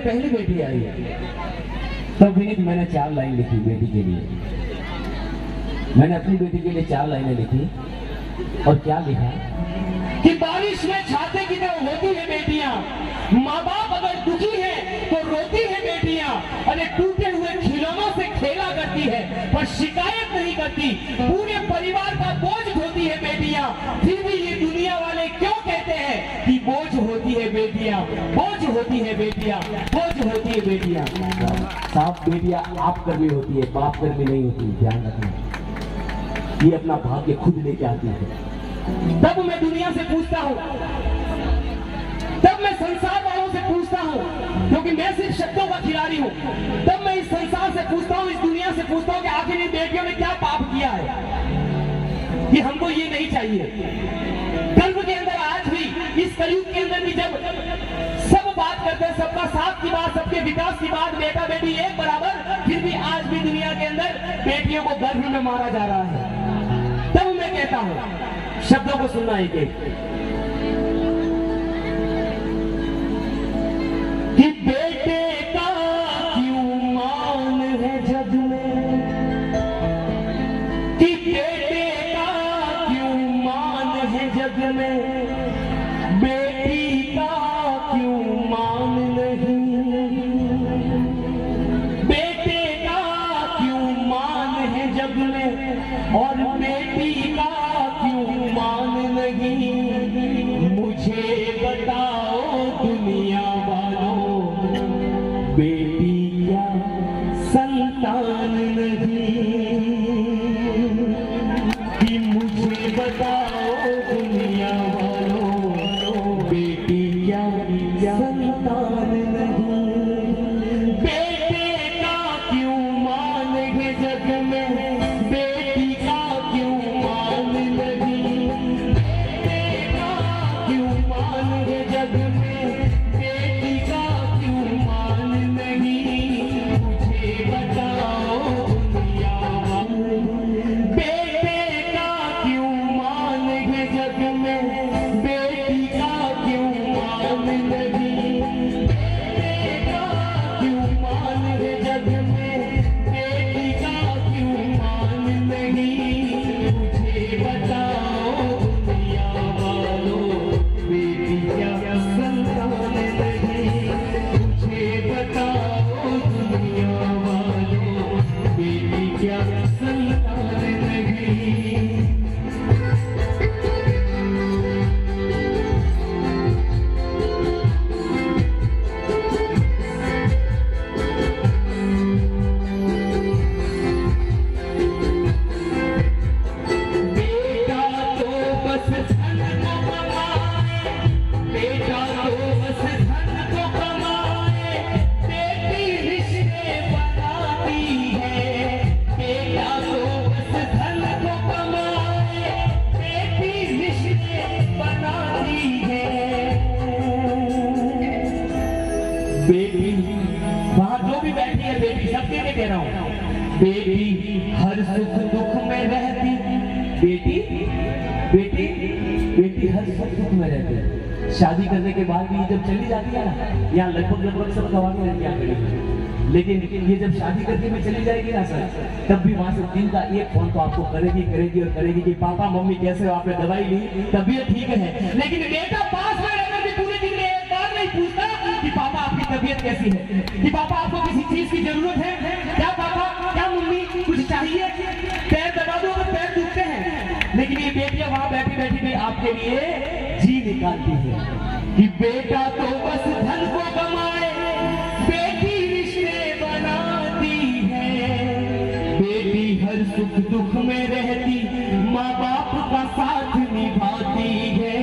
जब पहली बेटी आई तब विनीत मैंने 4 लाइन लिखी बेटी के लिए। मैंने अपनी बेटी के लिए 4 लाइनें लिखी और क्या लिखा कि बारिश में छाते की तरह होती है बेटियां, माँ बाप अगर दुखी है तो रोती है बेटियां, अरे टूटे हुए खिलौनों से खेला करती है पर शिकायत नहीं करती, पूरे परिवार का बोझ ढोती है बेटियां, फिर भी ये दुनिया वाले क्यों कहते हैं कि बोझ होती है बेटियां, बोझ होती है बेटियां, बोझ होती है बेटियां। साफ बेटियां आप कर्मी होती है, बाप कर्मी नहीं होती, ध्यान रखना। ये अपना भाग्य खुद लेके आती है। तब मैं दुनिया से पूछता हूं, तब मैं संसार वालों से पूछता हूं, क्योंकि मैं सिर्फ शब्दों का खिलाड़ी हूं। तब मैं इस संसार से पूछता हूं, इस दुनिया से पूछता हूं कि आखिर इन बेटियों ने क्या पाप किया है कि हमको ये नहीं चाहिए। कल्प के अंदर आज भी, इस कलयुग के अंदर भी जब सब बात करते हैं, सबका साथ की बात, सबके विकास की बात, बेटा बेटी एक बराबर, फिर भी आज भी दुनिया के अंदर बेटियों को गर्भ में मारा जा रहा है। तब मैं कहता हूं, शब्दों को सुनना एक एक, कि बेटे का क्यों मान है जग में, कि बेटे का क्यों मान है जग में, बेटी का क्यों मान नहीं, बेटे का क्यों मान है जग में और बेटी का क्यों मान नहीं, मुझे बताओ दुनिया वालों, बेटी क्या संतान नहीं, कि मुझे बताओ दुनिया वालों, बेटी क्या संतान नहीं, बेटे का क्यों मान है जग में, बेटी का क्यों मान नहीं, बेटे का क्यों मान है जग में, बेटी का क्यों मान नहीं, मुझे बताओ दुनिया वालों, बेटे का क्यों मान है जग में, बेटी का क्यों मान नहीं, बेटे का क्यों मान है जग में, बेटी का क्यों मान नहीं, मुझे बताओ दुनिया वालों, बेटी क्या संतान नहीं, मुझे बताओ दुनिया वालों, बेटी क्या संतान नहीं। बेटा तो बस धन को कमाए, बेटा तो बस धन को कमाए, बेटी रिश्ते बनाती है, बेटा तो बस धन को कमाए, बेटी रिश्ते बनाती है, बेटी वहां जो भी बैठी है, बेटी सबके लिए कह रहा हूं, बेटी हर सुख दुख में रहती, बेटी बेटी बेटी हर सुख दुख में रहती। शादी करने के बाद भी जब चली जाती है ना, यहाँ लगभग सब गवाही लड़कियां खड़ी हैं, लेकिन ये जब शादी करके में चली जाएगी ना सर, तब भी वहां से दिन का एक फोन तो आपको करेगी करेगी और करेगी कि पापा मम्मी कैसे हो, आपने दवाई ली, तबीयत ठीक है। लेकिन बेटा पास में रहकर भी पूरे दिन में एक बार नहीं पूछता कि पापा आपकी तबीयत कैसी है, कि पापा आपको किसी चीज की जरूरत है क्या, पापा क्या, मम्मी कुछ चाहिए, पैर दबा दो अगर पैर दुखते हैं। लेकिन ये बेटियां वहां बैठी बैठी भी आपके लिए जी निकालती है कि बेटा तो बस धन को कमाए, बेटी रिश्ते बनाती है, बेटी हर सुख दुख में रहती, माँ बाप का साथ निभाती है,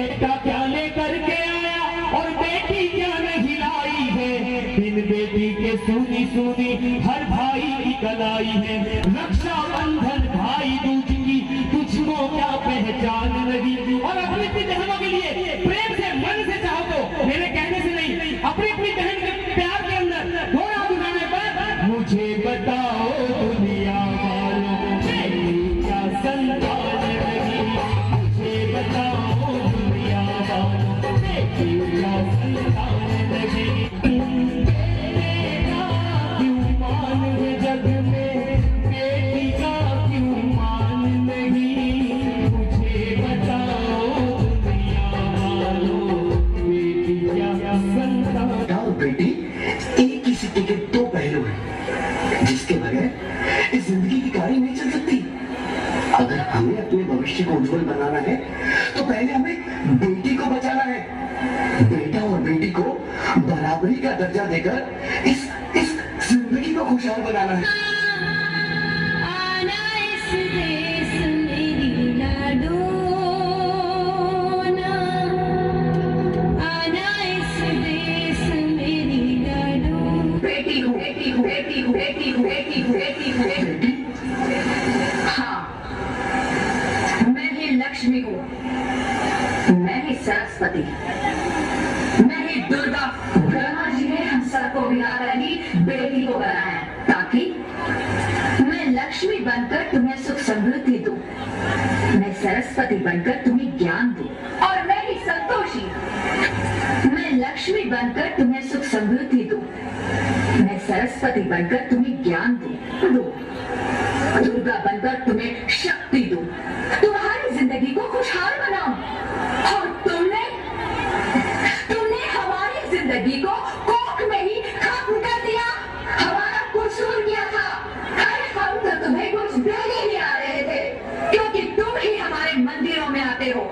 बेटा क्या लेकर के आया और बेटी क्या नहीं लाई है, बिन बेटी के सुनी सुनी हर भाई की कलाई है, रक्षा बंधन भाई दूज की तुझको क्या पहचान नहीं। और अपनी अपनी बहनों के लिए प्रेम से मन से चाहो तो, मेरे कहने से नहीं, अपनी अपनी बहन के प्यार के अंदर थोड़ा बुझाने पर, मुझे बताओ दुनिया वालों, बेटी क्या संतान नहीं, मुझे बताओ दुनिया वालों, बेटी क्या संतान नहीं। जिसके बगैर इस जिंदगी की गाड़ी नहीं चल सकती। अगर हमें अपने भविष्य को उज्जवल बनाना है तो पहले हमें बेटी को बचाना है। बेटा और बेटी को बराबरी का दर्जा देकर इस जिंदगी को खुशहाल बनाना है। आना इस देश मेरी लाडो ना, आना इस देश मेरी लाडो। बेटी हूँ, बेटी हूँ, बेटी हूँ, बेटी हूँ, बेटी हूँ, बेटी हूँ, बेटी। हाँ, मैं ही लक्ष्मी हूँ, मैं ही सरस्वती, मैं ही दुर्गा। ब्रह्मा जी ने हम सबको मिलाकर ही बेटी को बनाया ताकि मैं लक्ष्मी बनकर तुम्हें सुख समृद्धि दूं, मैं सरस्वती बनकर तुम्हें ज्ञान दूं, और मैं ही संतोषी। मैं लक्ष्मी बनकर तुम्हें सुख समृद्धि दूं, मैं सरस्वती बनकर तुम्हें ज्ञान दूं, दुर्गा बनकर तुम्हें शक्ति दूं, तुम्हारी जिंदगी को खुशहाल बनाऊं। और तुमने हमारी जिंदगी को कोख में ही खत्म कर दिया। हमारा कसूर क्या था? अरे हम तो तुम्हें कुछ देने नहीं आ रहे थे, क्योंकि तुम ही हमारे मंदिरों में आते हो,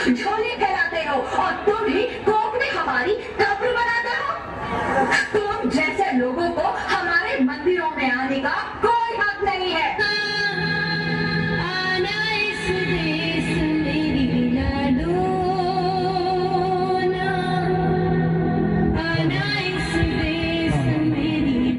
झोली फैलाते हो, और तुम ही कोख में हमारी कब्र बनाते हो। तुम जैसे लोगों को हमारे मंदिरों में आने का